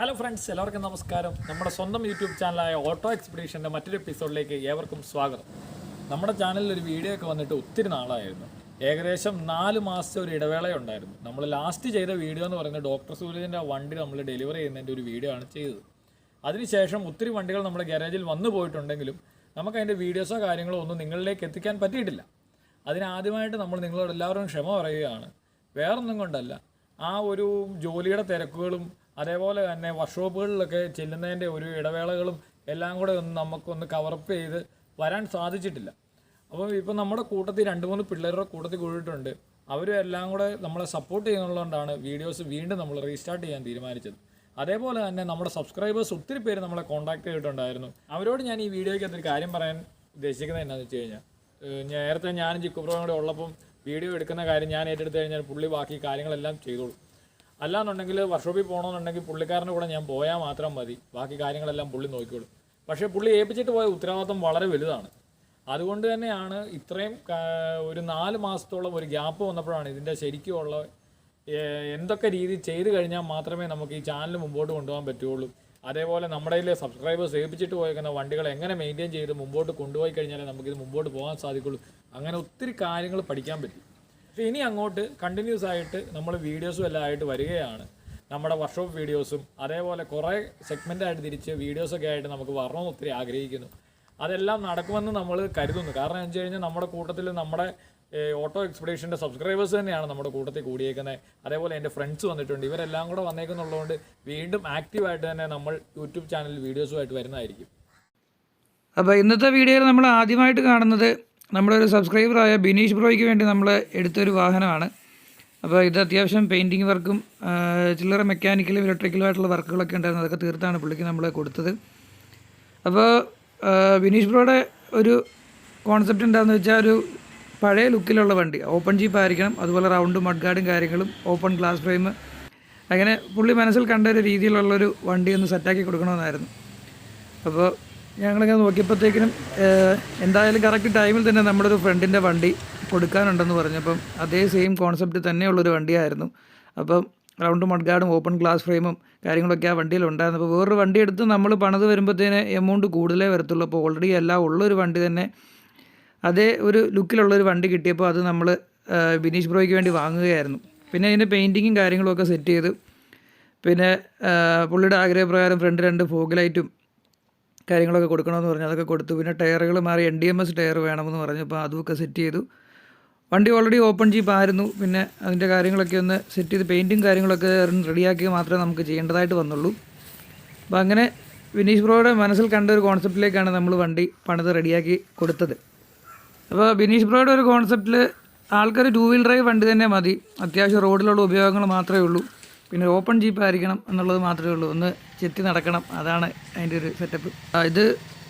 Hello friends, എല്ലാവർക്കും നമസ്കാരം. നമ്മുടെ സ്വന്തം യൂട്യൂബ് ചാനലായ ഓട്ടോ എക്സ്പെഡീഷൻ്റെ മറ്റൊരു എപ്പിസോഡിലേക്ക് ഏവർക്കും സ്വാഗതം. നമ്മുടെ ചാനലിൽ ഒരു വീഡിയോ ഒക്കെ വന്നിട്ട് ഒത്തിരി നാളായിരുന്നു. ഏകദേശം 4 മാസത്തെ ഒരു ഇടവേളയുണ്ടായിരുന്നു. നമ്മൾ ലാസ്റ്റ് ചെയ്ത വീഡിയോ എന്ന് പറയുന്നത് ഡോക്ടർ സൂരജിൻ്റെ വണ്ടി നമ്മൾ ഡെലിവറി ചെയ്യുന്നതിൻ്റെ ഒരു വീഡിയോ ആണ് ചെയ്തത്. അതിനുശേഷം ഒത്തിരി വണ്ടികൾ നമ്മുടെ ഗാരേജിൽ വന്നു പോയിട്ടുണ്ടെങ്കിലും നമുക്ക് അതിൻ്റെ വീഡിയോസോ കാര്യങ്ങളോ ഒന്നും നിങ്ങളിലേക്ക് എത്തിക്കാൻ പറ്റിയിട്ടില്ല. അതിനാദ്യമായിട്ട് നമ്മൾ നിങ്ങളോട് എല്ലാവരും ക്ഷമ പറയുകയാണ്. വേറൊന്നും കൊണ്ടല്ല, ആ ഒരു ജോലിയുടെ തിരക്കുകളും അതേപോലെ തന്നെ വർക്ക്ഷോപ്പുകളിലൊക്കെ ചെല്ലുന്നതിൻ്റെ ഒരു ഇടവേളകളും എല്ലാം കൂടെ നമുക്കൊന്ന് കവറപ്പ് ചെയ്ത് വരാൻ സാധിച്ചിട്ടില്ല. അപ്പോൾ ഇപ്പം നമ്മുടെ കൂട്ടത്തിൽ 2-3 പിള്ളേരുടെ കൂട്ടത്തിൽ കൂടിയിട്ടുണ്ട്. അവരും എല്ലാം കൂടെ നമ്മളെ സപ്പോർട്ട് ചെയ്യുന്നതുകൊണ്ടാണ് വീഡിയോസ് വീണ്ടും നമ്മൾ റീസ്റ്റാർട്ട് ചെയ്യാൻ തീരുമാനിച്ചത്. അതേപോലെ തന്നെ നമ്മുടെ സബ്സ്ക്രൈബേഴ്സ് ഒത്തിരി പേര് നമ്മളെ കോൺടാക്ട് ചെയ്തിട്ടുണ്ടായിരുന്നു. അവരോട് ഞാൻ ഈ വീഡിയോയ്ക്ക് അതൊരു കാര്യം പറയാൻ ഉദ്ദേശിക്കുന്നത് എന്താണെന്ന് വെച്ച് കഴിഞ്ഞാൽ, നേരത്തെ ഞാനും ചിക്കുപ്രോയും കൂടെ ഉള്ളപ്പം വീഡിയോ എടുക്കുന്ന കാര്യം ഞാൻ ഏറ്റെടുത്ത് കഴിഞ്ഞാൽ പുള്ളി ബാക്കി കാര്യങ്ങളെല്ലാം ചെയ്തോളൂ. അല്ലാന്നുണ്ടെങ്കിൽ വർക്ക്ഷോപ്പിൽ പോകണമെന്നുണ്ടെങ്കിൽ പുള്ളിക്കാരൻ്റെ കൂടെ ഞാൻ പോയാൽ മാത്രം മതി, ബാക്കി കാര്യങ്ങളെല്ലാം പുള്ളി നോക്കിക്കോളും. പക്ഷേ പുള്ളി ഏൽപ്പിച്ചിട്ട് പോയ ഉത്തരവാദിത്വം വളരെ വലുതാണ്. അതുകൊണ്ട് തന്നെയാണ് ഇത്രയും ഒരു 4 മാസത്തോളം ഒരു ഗ്യാപ്പ് വന്നപ്പോഴാണ് ഇതിൻ്റെ ശരിക്കുമുള്ള എന്തൊക്കെ രീതി ചെയ്ത് കഴിഞ്ഞാൽ മാത്രമേ നമുക്ക് ഈ ചാനൽ മുമ്പോട്ട് കൊണ്ടുപോകാൻ പറ്റുള്ളൂ. അതേപോലെ നമ്മുടെ കയ്യിൽ സബ്സ്ക്രൈബേഴ്സ് ഏൽപ്പിച്ചിട്ട് പോയേക്കുന്ന വണ്ടികൾ എങ്ങനെ മെയിൻറ്റെയിൻ ചെയ്ത് മുമ്പോട്ട് കൊണ്ടുപോയി കഴിഞ്ഞാലേ നമുക്കിത് മുമ്പോട്ട് പോകാൻ സാധിക്കുള്ളൂ. അങ്ങനെ ഒത്തിരി കാര്യങ്ങൾ പഠിക്കാൻ പറ്റും. പക്ഷേ ഇനി അങ്ങോട്ട് കണ്ടിന്യൂസ് ആയിട്ട് നമ്മൾ വീഡിയോസും എല്ലാം ആയിട്ട് വരികയാണ്. നമ്മുടെ വർക്ക്ഷോപ്പ് വീഡിയോസും അതേപോലെ കുറേ സെഗ്മെൻ്റായിട്ട് തിരിച്ച് വീഡിയോസൊക്കെ ആയിട്ട് നമുക്ക് വരണമെന്ന് ഒത്തിരി ആഗ്രഹിക്കുന്നു. അതെല്ലാം നടക്കുമെന്ന് നമ്മൾ കരുതുന്നു. കാരണം എന്ന് വെച്ച് കഴിഞ്ഞാൽ നമ്മുടെ കൂട്ടത്തിൽ നമ്മുടെ ഓട്ടോ എക്സ്പെഡീഷൻ്റെ സബ്സ്ക്രൈബേഴ്സ് തന്നെയാണ് നമ്മുടെ കൂട്ടത്തിൽ കൂടിയേക്കുന്നത്. അതേപോലെ എൻ്റെ ഫ്രണ്ട്സ് വന്നിട്ടുണ്ട്. ഇവരെല്ലാം കൂടെ വന്നേക്കുന്നുള്ളതുകൊണ്ട് വീണ്ടും ആക്റ്റീവായിട്ട് തന്നെ നമ്മൾ യൂട്യൂബ് ചാനലിൽ വീഡിയോസുമായിട്ട് വരുന്നതായിരിക്കും. അപ്പോൾ ഇന്നത്തെ വീഡിയോയിൽ നമ്മൾ ആദ്യമായിട്ട് കാണുന്നത് നമ്മുടെ ഒരു സബ്സ്ക്രൈബറായ ബിനീഷ് ബ്രോയ്ക്ക് വേണ്ടി നമ്മൾ എടുത്തൊരു വാഹനമാണ്. അപ്പോൾ ഇത് അത്യാവശ്യം പെയിൻറ്റിങ് വർക്കും ചില്ലറ മെക്കാനിക്കലും ഇലക്ട്രിക്കലുമായിട്ടുള്ള വർക്കുകളൊക്കെ ഉണ്ടായിരുന്നു. അതൊക്കെ തീർത്താണ് പുള്ളിക്ക് നമ്മൾ കൊടുത്തത്. അപ്പോൾ ബിനീഷ് ബ്രോയുടെ ഒരു കോൺസെപ്റ്റ് എന്താണെന്ന് വെച്ചാൽ, ഒരു പഴയ ലുക്കിലുള്ള വണ്ടി, ഓപ്പൺ ജീപ്പ് ആയിരിക്കണം, അതുപോലെ റൗണ്ട് മഡ് ഗാർഡും കാര്യങ്ങളും, ഓപ്പൺ ഗ്ലാസ് ഫ്രെയിം, അങ്ങനെ പുള്ളി മനസ്സിൽ കണ്ട ഒരു രീതിയിലുള്ളൊരു വണ്ടി ഒന്ന് സെറ്റാക്കി കൊടുക്കണമെന്നായിരുന്നു. അപ്പോൾ ഞങ്ങളിങ്ങനെ നോക്കിയപ്പോഴത്തേക്കിനും എന്തായാലും കറക്റ്റ് ടൈമിൽ തന്നെ നമ്മുടെ ഒരു ഫ്രണ്ടിൻ്റെ വണ്ടി കൊടുക്കാനുണ്ടെന്ന് പറഞ്ഞപ്പം അതേ സെയിം കോൺസെപ്റ്റ് തന്നെയുള്ളൊരു വണ്ടിയായിരുന്നു. അപ്പം റൗണ്ട് മഡ് ഗാർഡും ഓപ്പൺ ഗ്ലാസ് ഫ്രെയിമും കാര്യങ്ങളൊക്കെ ആ വണ്ടിയിലുണ്ടായിരുന്നു. അപ്പോൾ വേറൊരു വണ്ടി എടുത്ത് നമ്മൾ പണിത് വരുമ്പോഴത്തേന് എമൗണ്ട് കൂടുതലേ വരത്തുള്ളൂ. അപ്പോൾ ഓൾറെഡി എല്ലാം ഉള്ളൊരു വണ്ടി തന്നെ അതേ ഒരു ലുക്കിലുള്ളൊരു വണ്ടി കിട്ടിയപ്പോൾ അത് നമ്മൾ ബിനീഷ് ബ്രോയ്ക്ക് വേണ്ടി വാങ്ങുകയായിരുന്നു. പിന്നെ അതിൻ്റെ പെയിൻറ്റിങ്ങും കാര്യങ്ങളൊക്കെ സെറ്റ് ചെയ്ത്, പിന്നെ പുള്ളിയുടെ ആഗ്രഹപ്രകാരം ഫ്രണ്ട് 2 ഫോഗ് ലൈറ്റും കാര്യങ്ങളൊക്കെ കൊടുക്കണമെന്ന് പറഞ്ഞു. അതൊക്കെ കൊടുത്തു. പിന്നെ ടയറുകൾ മാറി NDMS ടയർ വേണമെന്ന് പറഞ്ഞു. അപ്പോൾ അതുമൊക്കെ സെറ്റ് ചെയ്തു. വണ്ടി ഓൾറെഡി ഓപ്പൺ ജീപ്പ് ആയിരുന്നു. പിന്നെ അതിൻ്റെ കാര്യങ്ങളൊക്കെ ഒന്ന് സെറ്റ് ചെയ്ത് പെയിൻറ്റും കാര്യങ്ങളൊക്കെ റെഡിയാക്കി മാത്രമേ നമുക്ക് ചെയ്യേണ്ടതായിട്ട് വന്നുള്ളൂ. അപ്പോൾ അങ്ങനെ ബിനീഷ് ബ്രോയുടെ മനസ്സിൽ കണ്ട ഒരു കോൺസെപ്റ്റിലേക്കാണ് നമ്മൾ വണ്ടി പണിത് റെഡിയാക്കി കൊടുത്തത്. അപ്പോൾ ബിനീഷ് ബ്രോയുടെ ഒരു കോൺസെപ്റ്റിൽ ആൾക്കാർ 2 വീൽ ഡ്രൈവ് വണ്ടി തന്നെ മതി, അത്യാവശ്യം റോഡിലുള്ള ഉപയോഗങ്ങൾ മാത്രമേ ഉള്ളൂ, പിന്നെ ഓപ്പൺ ജീപ്പ് ആയിരിക്കണം എന്നുള്ളത് മാത്രമേ ഉള്ളൂ, ഒന്ന് ചെത്തി നടക്കണം, അതാണ് അതിൻ്റെ ഒരു സെറ്റപ്പ്. ഇത്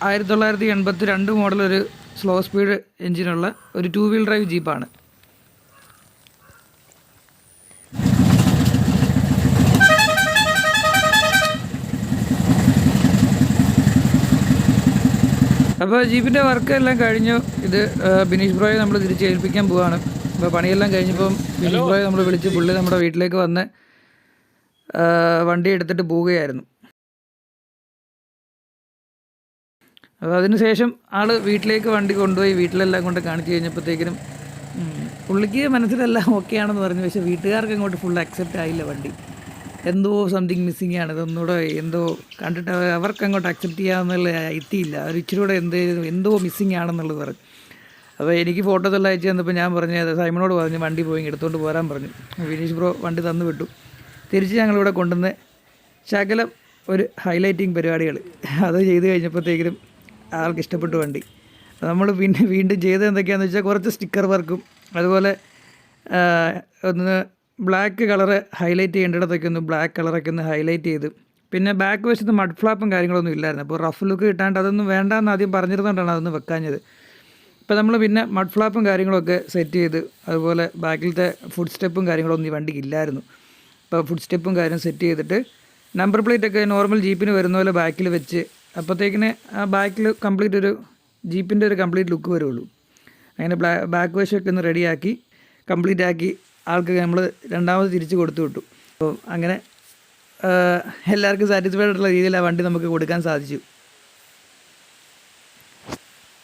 1982 മോഡൽ ഒരു സ്ലോ സ്പീഡ് എഞ്ചിനുള്ള ഒരു 2 വീൽ ഡ്രൈവ് ജീപ്പാണ്. അപ്പോൾ ജീപ്പിൻ്റെ വർക്ക് എല്ലാം കഴിഞ്ഞു. ഇത് ബിനീഷ് ബ്രോയെ നമ്മൾ തിരിച്ച് ഏൽപ്പിക്കാൻ പോവുകയാണ്. അപ്പോൾ പണിയെല്ലാം കഴിഞ്ഞപ്പം ബിനീഷ് ബ്രോയെ നമ്മൾ വിളിച്ച് പുള്ളി നമ്മുടെ വീട്ടിലേക്ക് വന്ന് വണ്ടി എടുത്തിട്ട് പോവുകയായിരുന്നു. അപ്പോൾ അതിനുശേഷം ആൾ വീട്ടിലേക്ക് വണ്ടി കൊണ്ടുപോയി വീട്ടിലെല്ലാം കൊണ്ട് കാണിച്ചു കഴിഞ്ഞപ്പോഴത്തേക്കിനും പുള്ളിക്ക് മനസ്സിലെല്ലാം ഓക്കെ ആണെന്ന് പറഞ്ഞു. പക്ഷേ വീട്ടുകാർക്ക് അങ്ങോട്ട് ഫുൾ അക്സെപ്റ്റ് ആയില്ല. വണ്ടി എന്തോ സംതിങ് മിസ്സിങ് ആണ്, ഇതൊന്നുകൂടെ എന്തോ കണ്ടിട്ട് അവർക്ക് അങ്ങോട്ട് അക്സെപ്റ്റ് ചെയ്യാമെന്നുള്ള എത്തിയില്ല. അവർ ഇച്ചിരി കൂടെ എന്തോ മിസ്സിങ് ആണെന്നുള്ളത് പറഞ്ഞു. അപ്പോൾ എനിക്ക് ഫോട്ടോസ് എല്ലാം അയച്ചു തന്നപ്പോൾ ഞാൻ പറഞ്ഞു, സൈമനോട് പറഞ്ഞു വണ്ടി പോയി എടുത്തുകൊണ്ട് പോരാൻ പറഞ്ഞു. ബിനീഷ് ബ്രോ വണ്ടി തന്നു വിട്ടു. തിരിച്ച് ഞങ്ങളിവിടെ കൊണ്ടുവന്ന് ശകലം ഒരു ഹൈലൈറ്റിങ് പരിപാടികൾ അത് ചെയ്ത് കഴിഞ്ഞപ്പോഴത്തേക്കിനും ആൾക്ക് ഇഷ്ടപ്പെട്ടു വണ്ടി. നമ്മൾ പിന്നെ വീണ്ടും ചെയ്തത് എന്തൊക്കെയാണെന്ന് വെച്ചാൽ, കുറച്ച് സ്റ്റിക്കർ വർക്കും അതുപോലെ ഒന്ന് ബ്ലാക്ക് കളറ് ഹൈലൈറ്റ് ചെയ്യേണ്ടിടത്തൊക്കെ ഒന്ന് ബ്ലാക്ക് കളറൊക്കെ ഒന്ന് ഹൈലൈറ്റ് ചെയ്ത്, പിന്നെ ബാക്ക് വശത്ത് മഡ് ഫ്ലാപ്പും കാര്യങ്ങളൊന്നും ഇല്ലായിരുന്നു. അപ്പോൾ റഫ് ലുക്ക് കിട്ടാണ്ട് അതൊന്നും വേണ്ടാന്ന് ആദ്യം പറഞ്ഞിരുന്നുകൊണ്ടാണ് അതൊന്ന് വെക്കാഞ്ഞത്. ഇപ്പോൾ നമ്മൾ പിന്നെ മഡ് ഫ്ലാപ്പും കാര്യങ്ങളൊക്കെ സെറ്റ് ചെയ്ത്, അതുപോലെ ബാക്കിലത്തെ ഫുഡ് സ്റ്റെപ്പും കാര്യങ്ങളൊന്നും ഈ വണ്ടിക്ക് ഇല്ലായിരുന്നു. അപ്പോൾ ഫുഡ് സ്റ്റെപ്പും കാര്യം സെറ്റ് ചെയ്തിട്ട് നമ്പർ പ്ലേറ്റൊക്കെ നോർമൽ ജീപ്പിന് വരുന്ന പോലെ ബാക്കിൽ വെച്ച്, അപ്പോഴത്തേക്കിന് ആ ബാക്കിൽ കംപ്ലീറ്റ് ഒരു ജീപ്പിൻ്റെ ഒരു കംപ്ലീറ്റ് ലുക്ക് വരുള്ളൂ. അങ്ങനെ ബാക്ക് വശമൊക്കെ ഒന്ന് റെഡിയാക്കി കംപ്ലീറ്റ് ആക്കി ആൾക്ക് നമ്മൾ രണ്ടാമത് തിരിച്ച് കൊടുത്തു വിട്ടു. അപ്പോൾ അങ്ങനെ എല്ലാവർക്കും സാറ്റിസ്ഫൈഡ് ആയിട്ടുള്ള രീതിയിൽ ആ വണ്ടി നമുക്ക് കൊടുക്കാൻ സാധിച്ചു.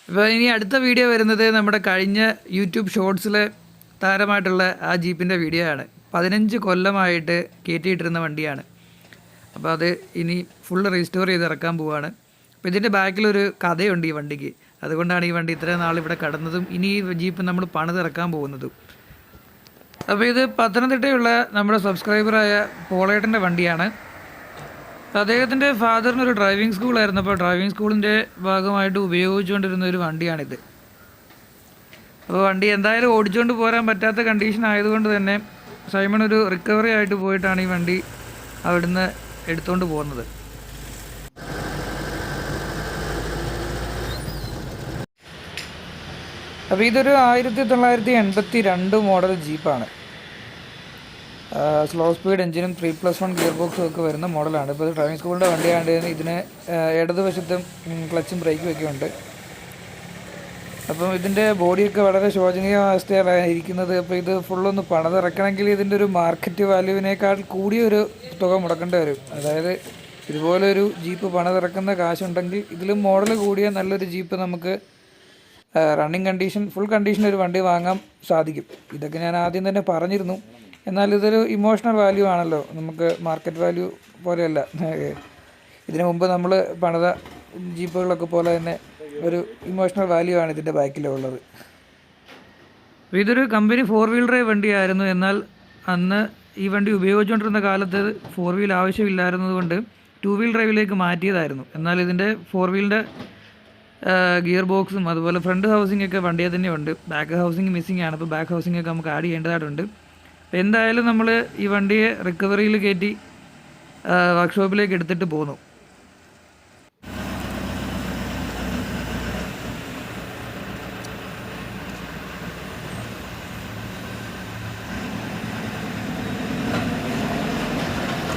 ഇപ്പോൾ ഇനി അടുത്ത വീഡിയോ വരുന്നത് നമ്മുടെ കഴിഞ്ഞ യൂട്യൂബ് ഷോർട്സിലെ താരമായിട്ടുള്ള ആ ജീപ്പിൻ്റെ വീഡിയോ ആണ്. 15 കൊല്ലമായിട്ട് കയറ്റിയിട്ടിരുന്ന വണ്ടിയാണ്. അപ്പോൾ അത് ഇനി ഫുള്ള് റീസ്റ്റോർ ചെയ്ത് ഇറക്കാൻ പോവുകയാണ്. അപ്പോൾ ഇതിൻ്റെ ബാക്കിലൊരു കഥയുണ്ട് ഈ വണ്ടിക്ക്. അതുകൊണ്ടാണ് ഈ വണ്ടി ഇത്രയും നാൾ ഇവിടെ കടന്നതും ഇനി ഈ ജീപ്പ് നമ്മൾ പണിതിറക്കാൻ പോകുന്നതും. അപ്പോൾ ഇത് പത്തനംതിട്ടയുള്ള നമ്മുടെ സബ്സ്ക്രൈബറായ പോളേട്ടൻ്റെ വണ്ടിയാണ്. അദ്ദേഹത്തിൻ്റെ ഫാദറിനൊരു ഡ്രൈവിംഗ് സ്കൂളായിരുന്നു. അപ്പോൾ ഡ്രൈവിംഗ് സ്കൂളിൻ്റെ ഭാഗമായിട്ട് ഉപയോഗിച്ചുകൊണ്ടിരുന്ന ഒരു വണ്ടിയാണിത്. അപ്പോൾ വണ്ടി എന്തായാലും ഓടിച്ചുകൊണ്ട് പോരാൻ പറ്റാത്ത കണ്ടീഷൻ ആയതുകൊണ്ട് തന്നെ സൈമൺ ഒരു റിക്കവറി ആയിട്ട് പോയിട്ടാണ് ഈ വണ്ടി അവിടുന്ന് എടുത്തുകൊണ്ട് പോകുന്നത്. അപ്പോൾ ഇതൊരു 1982 മോഡൽ ജീപ്പാണ്. സ്ലോ സ്പീഡ് എഞ്ചിനും 3+1 ഗിയർ ബോക്സും ഒക്കെ വരുന്ന മോഡലാണ്. ഇപ്പോൾ ഡ്രൈവിംഗ് സ്കൂളിൻ്റെ വണ്ടിയാണ്ട് ഇതിന് ഇടതുവശത്തും ക്ലച്ചും ബ്രേക്കും ഒക്കെ ഉണ്ട്. അപ്പം ഇതിൻ്റെ ബോഡിയൊക്കെ വളരെ ശോചനീയ അവസ്ഥയിലാണ് ഇരിക്കുന്നത്. അപ്പോൾ ഇത് ഫുള്ളൊന്ന് പണിതിറക്കണമെങ്കിൽ ഇതിൻ്റെ ഒരു മാർക്കറ്റ് വാല്യൂവിനേക്കാൾ കൂടിയൊരു തുക മുടക്കേണ്ടി വരും. അതായത് ഇതുപോലൊരു ജീപ്പ് പണിതിറക്കുന്ന കാശുണ്ടെങ്കിൽ ഇതിലും മോഡൽ കൂടിയ നല്ലൊരു ജീപ്പ് നമുക്ക് റണ്ണിങ് കണ്ടീഷൻ ഫുൾ കണ്ടീഷൻ ഒരു വണ്ടി വാങ്ങാൻ സാധിക്കും. ഇതൊക്കെ ഞാൻ ആദ്യം തന്നെ പറഞ്ഞിരുന്നു. എന്നാൽ ഇതൊരു ഇമോഷണൽ വാല്യൂ ആണല്ലോ, നമുക്ക് മാർക്കറ്റ് വാല്യൂ പോലെയല്ല. ഇതിനു മുമ്പ് നമ്മൾ പണിത ജീപ്പുകളൊക്കെ പോലെ തന്നെ ഒരു ഇമോഷണൽ വാല്യൂ ആണ് ഇതിൻ്റെ ബാക്കിലുള്ളത്. ഇതൊരു കമ്പനി 4 വീൽ ഡ്രൈവ് വണ്ടിയായിരുന്നു. എന്നാൽ അന്ന് ഈ വണ്ടി ഉപയോഗിച്ചുകൊണ്ടിരുന്ന കാലത്ത് 4 വീൽ ആവശ്യമില്ലായിരുന്നതുകൊണ്ട് 2 വീൽ ഡ്രൈവിലേക്ക് മാറ്റിയതായിരുന്നു. എന്നാൽ ഇതിൻ്റെ 4 വീലിൻ്റെ ഗിയർ ബോക്സും അതുപോലെ ഫ്രണ്ട് ഹൗസിംഗ് ഒക്കെ വണ്ടിയെ തന്നെയുണ്ട്. ബാക്ക് ഹൗസിംഗ് മിസ്സിംഗ് ആണ്. അപ്പോൾ ബാക്ക് ഹൗസിംഗ് ഒക്കെ നമുക്ക് ആഡ് ചെയ്യേണ്ടതായിട്ടുണ്ട്. അപ്പോൾ എന്തായാലും നമ്മൾ ഈ വണ്ടിയെ റിക്കവറിയിൽ കയറ്റി വർക്ക്ഷോപ്പിലേക്ക് എടുത്തിട്ട് പോന്നു.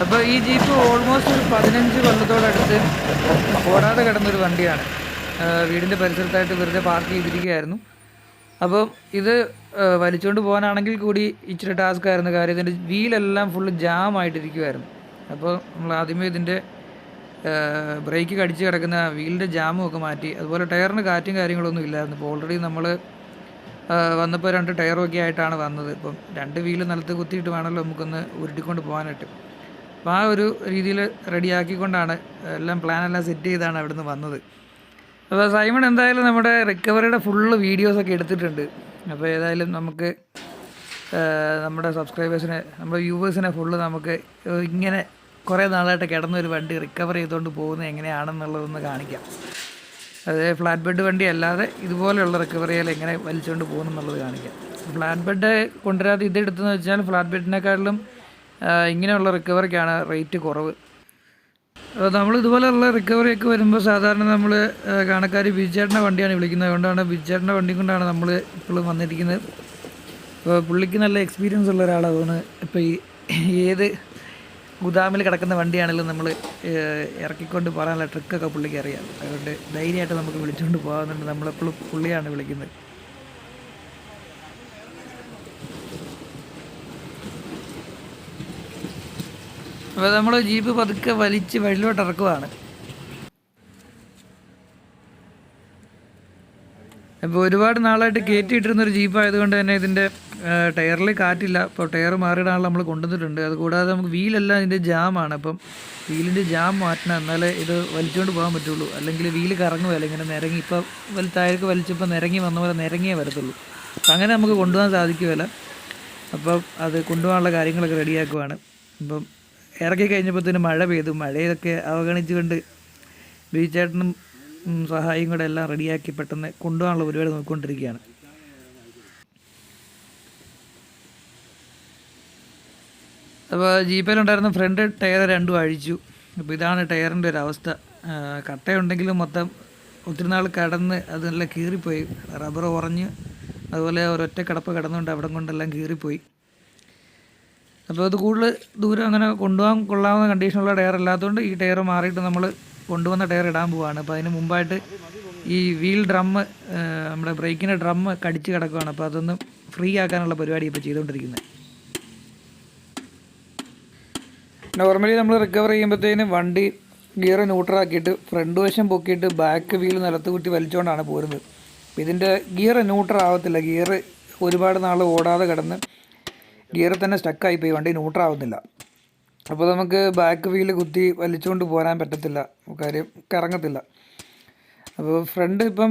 അപ്പോൾ ഈ ജീപ്പ് ഓൾമോസ്റ്റ് ഒരു 15 കൊല്ലത്തോടടുത്ത് ഓടാതെ കിടന്നൊരു വണ്ടിയാണ്. വീടിൻ്റെ പരിസരത്തായിട്ട് വെറുതെ പാർക്ക് ചെയ്തിരിക്കുകയായിരുന്നു. അപ്പം ഇത് വലിച്ചുകൊണ്ട് പോകാനാണെങ്കിൽ കൂടി ഇച്ചിരി ടാസ്ക് ആയിരുന്നു. കാര്യം ഇതിൻ്റെ വീലെല്ലാം ഫുള്ള് ജാമായിട്ടിരിക്കുമായിരുന്നു. അപ്പോൾ നമ്മൾ ആദ്യമേ ഇതിൻ്റെ ബ്രേക്ക് കടിച്ച് കിടക്കുന്ന വീലിൻ്റെ ജാമും ഒക്കെ മാറ്റി. അതുപോലെ ടയറിന് കാറ്റും കാര്യങ്ങളൊന്നും ഇല്ലായിരുന്നു. ഇപ്പോൾ ഓൾറെഡി നമ്മൾ വന്നപ്പോൾ 2 ടയറും ഒക്കെ ആയിട്ടാണ് വന്നത്. ഇപ്പം 2 വീല് നിലത്ത് കുത്തിയിട്ട് വേണമല്ലോ നമുക്കൊന്ന് ഉരുട്ടിക്കൊണ്ട് പോകാനായിട്ട്. അപ്പോൾ ആ ഒരു രീതിയിൽ റെഡിയാക്കിക്കൊണ്ടാണ് എല്ലാം പ്ലാനെല്ലാം സെറ്റ് ചെയ്താണ് അവിടുന്ന് വന്നത്. അപ്പോൾ സൈമൺ എന്തായാലും നമ്മുടെ റിക്കവറിയുടെ ഫുള്ള് വീഡിയോസൊക്കെ എടുത്തിട്ടുണ്ട്. അപ്പോൾ ഏതായാലും നമുക്ക് നമ്മുടെ സബ്സ്ക്രൈബേഴ്സിനെ നമ്മുടെ വ്യൂവേഴ്സിനെ ഫുള്ള് നമുക്ക് ഇങ്ങനെ കുറേ നാളായിട്ട് കിടന്നൊരു വണ്ടി റിക്കവർ ചെയ്തുകൊണ്ട് പോകുന്നത് എങ്ങനെയാണെന്നുള്ളതൊന്ന് കാണിക്കാം. അത് ഫ്ലാറ്റ് ബെഡ് വണ്ടി അല്ലാതെ ഇതുപോലെയുള്ള റിക്കവറികൾ എങ്ങനെ വലിച്ചുകൊണ്ട് പോകുമെന്നുള്ളത് കാണിക്കാം. ഫ്ലാറ്റ് ബെഡ് കൊണ്ടുവരാതെ ഇതെടുത്തെന്ന് വെച്ചാൽ ഫ്ലാറ്റ് ബെഡിനെക്കാട്ടിലും ഇങ്ങനെയുള്ള റിക്കവറിക്കാണ് റേറ്റ് കുറവ്. നമ്മൾ ഇതുപോലെയുള്ള റിക്കവറിയൊക്കെ വരുമ്പോൾ സാധാരണ നമ്മൾ കാണക്കാർ ബിജേട്ടൻ്റെ വണ്ടിയാണ് വിളിക്കുന്നത്. അതുകൊണ്ടാണ് ബിജേട്ടൻ്റെ വണ്ടി കൊണ്ടാണ് നമ്മൾ ഇപ്പോഴും വന്നിരിക്കുന്നത്. അപ്പോൾ പുള്ളിക്ക് നല്ല എക്സ്പീരിയൻസ് ഉള്ള ഒരാളാണ്. ഇപ്പോൾ ഏത് ഗുദാമിൽ കിടക്കുന്ന വണ്ടിയാണെങ്കിലും നമ്മൾ ഇറക്കിക്കൊണ്ട് പോകാനുള്ള ട്രിക്കൊക്കെ പുള്ളിക്ക് അറിയാം. അതുകൊണ്ട് ധൈര്യമായിട്ട് നമുക്ക് വിളിച്ചുകൊണ്ട് പോകാറുണ്ട്. നമ്മളെപ്പോഴും പുള്ളിയാണ് വിളിക്കുന്നത്. അപ്പോൾ നമ്മൾ ജീപ്പ് പതുക്കെ വലിച്ച് വഴിയിലോട്ട് ഇറക്കുവാണ്. അപ്പോൾ ഒരുപാട് നാളായിട്ട് കയറ്റിയിട്ടിരുന്നൊരു ജീപ്പായതുകൊണ്ട് തന്നെ ഇതിൻ്റെ ടയറിൽ കാറ്റില്ല. അപ്പോൾ ടയർ മാറിയിടാനുള്ള നമ്മൾ കൊണ്ടുവന്നിട്ടുണ്ട്. അതുകൂടാതെ നമുക്ക് വീലെല്ലാം ഇതിൻ്റെ ജാമാണ്. അപ്പം വീലിൻ്റെ ജാം മാറ്റണം, എന്നാലേ ഇത് വലിച്ചുകൊണ്ട് പോകാൻ പറ്റുള്ളൂ. അല്ലെങ്കിൽ വീല് കറങ്ങുമല്ല, ഇങ്ങനെ നിരങ്ങി ഇപ്പോൾ താഴേക്ക് വലിച്ചപ്പോൾ നിരങ്ങി വന്ന പോലെ നിരങ്ങിയേ വരത്തുള്ളൂ. അങ്ങനെ നമുക്ക് കൊണ്ടുപോകാൻ സാധിക്കുമല്ല. അപ്പം അത് കൊണ്ടുപോകാനുള്ള കാര്യങ്ങളൊക്കെ റെഡിയാക്കുവാണ്. അപ്പം ഇറക്കി കഴിഞ്ഞപ്പോഴത്തേന് മഴ പെയ്തു. മഴയൊക്കെ അവഗണിച്ചുകൊണ്ട് ബീച്ചേട്ടനും സഹായിയും കൂടെ എല്ലാം റെഡിയാക്കി പെട്ടെന്ന് കൊണ്ടുപോകാനുള്ള പരിപാടി നോക്കിക്കൊണ്ടിരിക്കുകയാണ്. അപ്പോൾ ജീപ്പിലുണ്ടായിരുന്ന ഫ്രണ്ട് ടയർ 2 അഴിച്ചു. അപ്പോൾ ഇതാണ് ടയറിൻ്റെ ഒരു അവസ്ഥ. കട്ടയുണ്ടെങ്കിലും മൊത്തം ഒത്തിരി നാൾ കടന്ന് അത് നല്ല കീറിപ്പോയി. റബ്ബർ ഉറഞ്ഞ് അതുപോലെ ഒരൊറ്റ കിടപ്പ് കിടന്നുകൊണ്ട് അവിടെ കൊണ്ടെല്ലാം കീറിപ്പോയി. അപ്പോൾ അത് കൂടുതൽ ദൂരം അങ്ങനെ കൊണ്ടുപോകാൻ കൊള്ളാവുന്ന കണ്ടീഷനുള്ള ടയർ അല്ലാത്തതുകൊണ്ട് ഈ ടയർ മാറിയിട്ട് നമ്മൾ കൊണ്ടുവന്ന ടയർ ഇടാൻ പോവുകയാണ്. അപ്പോൾ അതിന് മുമ്പായിട്ട് ഈ വീൽ ഡ്രമ്മ് നമ്മുടെ ബ്രേക്കിൻ്റെ ഡ്രമ്മ് കടിച്ച് കിടക്കുകയാണ്. അപ്പോൾ അതൊന്ന് ഫ്രീ ആക്കാനുള്ള പരിപാടി ഇപ്പോൾ ചെയ്തുകൊണ്ടിരിക്കുന്നത്. നോർമലി നമ്മൾ റിക്കവർ ചെയ്യുമ്പോഴത്തേനും വണ്ടി ഗിയർ ന്യൂട്രലാക്കിയിട്ട് ഫ്രണ്ട് വശം പൊക്കിയിട്ട് ബാക്ക് വീൽ നിലത്ത് കുത്തി വലിച്ചുകൊണ്ടാണ് പോരുന്നത്. ഇതിൻ്റെ ഗിയർ ന്യൂട്രൽ ഗിയർ ഒരുപാട് നാൾ ഓടാതെ കിടന്ന് ഗിയർ തന്നെ സ്റ്റക്കായിപ്പോയി വണ്ടി ന്യൂട്രലാവുന്നില്ല. അപ്പോൾ നമുക്ക് ബാക്ക് വീല് കുത്തി വലിച്ചുകൊണ്ട് പോരാൻ പറ്റത്തില്ല, കാര്യം കറങ്ങത്തില്ല. അപ്പോൾ ഫ്രണ്ട് ഇപ്പം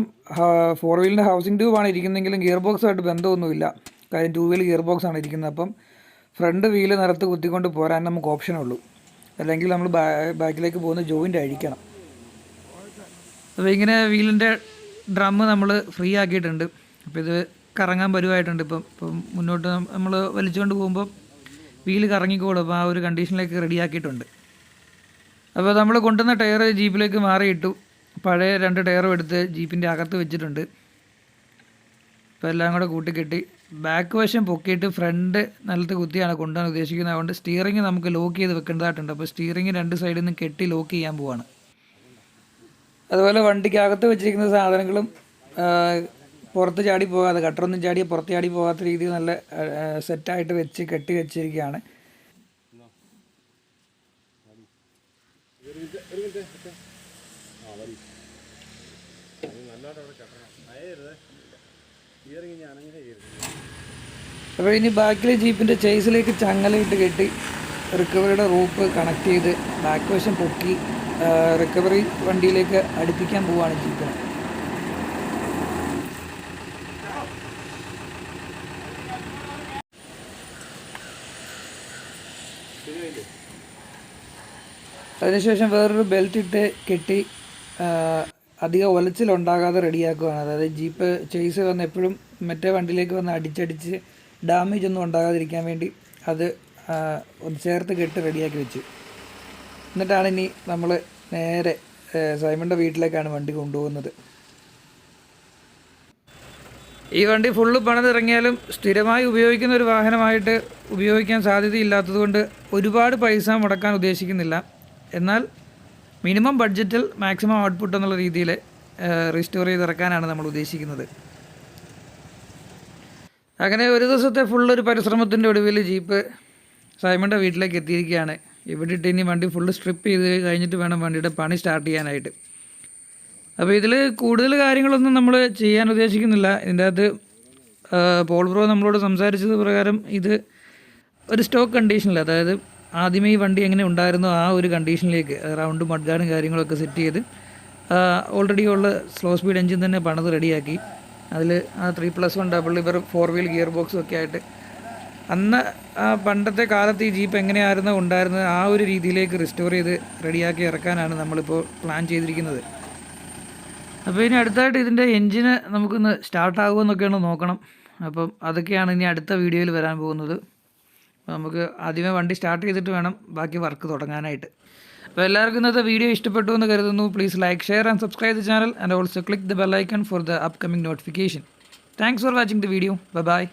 4 വീലിൻ്റെ ഹൗസിംഗ് ട്യൂബാണ് ഇരിക്കുന്നതെങ്കിലും ഗിയർ ബോക്സുമായിട്ട് ബന്ധമൊന്നുമില്ല, കാര്യം 2 വീൽ ഗിയർ ബോക്സാണ് ഇരിക്കുന്നത്. അപ്പം ഫ്രണ്ട് വീല് നിലത്ത് കുത്തിക്കൊണ്ട് പോരാൻ നമുക്ക് ഓപ്ഷനുള്ളൂ, അല്ലെങ്കിൽ നമ്മൾ ബാക്കിലേക്ക് പോകുന്ന ജോയിൻ്റ് അഴിക്കണം. അപ്പോൾ ഇങ്ങനെ വീലിൻ്റെ ഡ്രമ്മ് നമ്മൾ ഫ്രീ ആക്കിയിട്ടുണ്ട്. അപ്പോൾ ഇത് കറങ്ങാൻ പരുവായിട്ടുണ്ട്. ഇപ്പം മുന്നോട്ട് നമ്മൾ വലിച്ചുകൊണ്ട് പോകുമ്പോൾ വീല് കറങ്ങിക്കോളും. അപ്പോൾ ആ ഒരു കണ്ടീഷനിലേക്ക് റെഡിയാക്കിയിട്ടുണ്ട്. അപ്പോൾ നമ്മൾ കൊണ്ടുവന്ന ടയർ ജീപ്പിലേക്ക് മാറിയിട്ടു. പഴയ 2 ടയറും എടുത്ത് ജീപ്പിൻ്റെ അകത്ത് വെച്ചിട്ടുണ്ട്. അപ്പോൾ എല്ലാം കൂടെ കൂട്ടിക്കെട്ടി ബാക്ക് വശം പൊക്കിയിട്ട് ഫ്രണ്ട് നിലത്ത് കുത്തിയാണ് കൊണ്ടുപോകാൻ ഉദ്ദേശിക്കുന്നത്. അതുകൊണ്ട് സ്റ്റിയറിംഗ് നമുക്ക് ലോക്ക് ചെയ്ത് വെക്കേണ്ടതായിട്ടുണ്ട്. അപ്പോൾ സ്റ്റിയറിംഗ് 2 സൈഡിൽ നിന്ന് കെട്ടി ലോക്ക് ചെയ്യാൻ പോവാണ്. അതുപോലെ വണ്ടിക്കകത്ത് വെച്ചിരിക്കുന്ന സാധനങ്ങളും പുറത്ത് ചാടി പോകാതെ, കട്ടറൊന്നും ചാടി പുറത്ത് ചാടി പോകാത്ത രീതിയിൽ നല്ല സെറ്റായിട്ട് വെച്ച് കെട്ടി വെച്ചിരിക്കുകയാണ്. അപ്പോൾ ഇനി ബാക്കിൽ ജീപ്പിൻ്റെ ചേസിലേക്ക് ചങ്ങലയിട്ട് കെട്ടി റിക്കവറിയുടെ റൂപ്പ് കണക്ട് ചെയ്ത് ബാക്ക് വശം പൊക്കി റിക്കവറി വണ്ടിയിലേക്ക് അടുപ്പിക്കാൻ പോവുകയാണ് ജീപ്പിനെ. അതിനുശേഷം വേറൊരു ബെൽറ്റ് ഇട്ട് കെട്ടി അധികം ഒലച്ചിലുണ്ടാകാതെ റെഡിയാക്കുകയാണ്. അതായത് ജീപ്പ് ചേസ് വന്ന് എപ്പോഴും മറ്റേ വണ്ടിയിലേക്ക് വന്ന് അടിച്ചടിച്ച് ഡാമേജ് ഒന്നും ഉണ്ടാകാതിരിക്കാൻ വേണ്ടി അത് ഒന്ന് ചേർത്ത് കെട്ടി റെഡിയാക്കി വെച്ചു. എന്നിട്ടാണ് ഇനി നമ്മൾ നേരെ സൈമണിൻ്റെ വീട്ടിലേക്കാണ് വണ്ടി കൊണ്ടുപോകുന്നത്. ഈ വണ്ടി ഫുള്ള് പണിതിറങ്ങിയാലും സ്ഥിരമായി ഉപയോഗിക്കുന്ന ഒരു വാഹനമായിട്ട് ഉപയോഗിക്കാൻ സാധ്യതയില്ലാത്തതുകൊണ്ട് ഒരുപാട് പൈസ മുടക്കാൻ ഉദ്ദേശിക്കുന്നില്ല. എന്നാൽ മിനിമം ബഡ്ജറ്റിൽ മാക്സിമം ഔട്ട്പുട്ട് എന്നുള്ള രീതിയിൽ റീസ്റ്റോർ ചെയ്തിറക്കാനാണ് നമ്മൾ ഉദ്ദേശിക്കുന്നത്. അങ്ങനെ ഒരു ദിവസത്തെ ഫുള്ളൊരു പരിശ്രമത്തിൻ്റെ ഒടുവിൽ ജീപ്പ് സൈമണിൻ്റെ വീട്ടിലേക്ക് എത്തിയിരിക്കുകയാണ്. ഇവിടെ ഇട്ട് ഇനി വണ്ടി ഫുള്ള് സ്ട്രിപ്പ് ചെയ്ത് കഴിഞ്ഞിട്ട് വേണം വണ്ടിയുടെ പണി സ്റ്റാർട്ട് ചെയ്യാനായിട്ട്. അപ്പോൾ ഇതിൽ കൂടുതൽ കാര്യങ്ങളൊന്നും നമ്മൾ ചെയ്യാൻ ഉദ്ദേശിക്കുന്നില്ല. ഇതിൻ്റെ അകത്ത് പോൾ ബ്രോ നമ്മളോട് സംസാരിച്ചത് പ്രകാരം ഇത് ഒരു സ്റ്റോക്ക് കണ്ടീഷനിൽ, അതായത് ആദ്യമേ ഈ വണ്ടി എങ്ങനെ ഉണ്ടായിരുന്നോ ആ ഒരു കണ്ടീഷനിലേക്ക് റൗണ്ട് മഡ്ഗാർഡും കാര്യങ്ങളൊക്കെ സെറ്റ് ചെയ്ത് ഓൾറെഡി ഉള്ള സ്ലോ സ്പീഡ് എഞ്ചിൻ തന്നെ പണിത് റെഡിയാക്കി അതിൽ ആ 3+1 ഡബിൾ ലിവർ 4 വീൽ ഗിയർ ബോക്സും ഒക്കെ ആയിട്ട് അന്ന് ആ പണ്ടത്തെ കാലത്ത് ഈ ജീപ്പ് എങ്ങനെയായിരുന്നോ ഉണ്ടായിരുന്നത് ആ ഒരു രീതിയിലേക്ക് റിസ്റ്റോർ ചെയ്ത് റെഡിയാക്കി ഇറക്കാനാണ് നമ്മളിപ്പോൾ പ്ലാൻ ചെയ്തിരിക്കുന്നത്. അപ്പോൾ ഇനി അടുത്തായിട്ട് ഇതിൻ്റെ എൻജിന് നമുക്കൊന്ന് സ്റ്റാർട്ടാകുമെന്നൊക്കെയാണ് നോക്കണം. അപ്പം അതൊക്കെയാണ് ഇനി അടുത്ത വീഡിയോയിൽ വരാൻ പോകുന്നത്. നമുക്ക് ആദ്യമേ വണ്ടി സ്റ്റാർട്ട് ചെയ്തിട്ട് വേണം ബാക്കി വർക്ക് തുടങ്ങാനായിട്ട്. അപ്പോൾ എല്ലാവർക്കും ഇന്നത്തെ വീഡിയോ ഇഷ്ടപ്പെട്ടു എന്ന് കരുതുന്നു. Please like, share and subscribe the channel and also click the bell icon for the upcoming notification. Thanks for watching the video. By.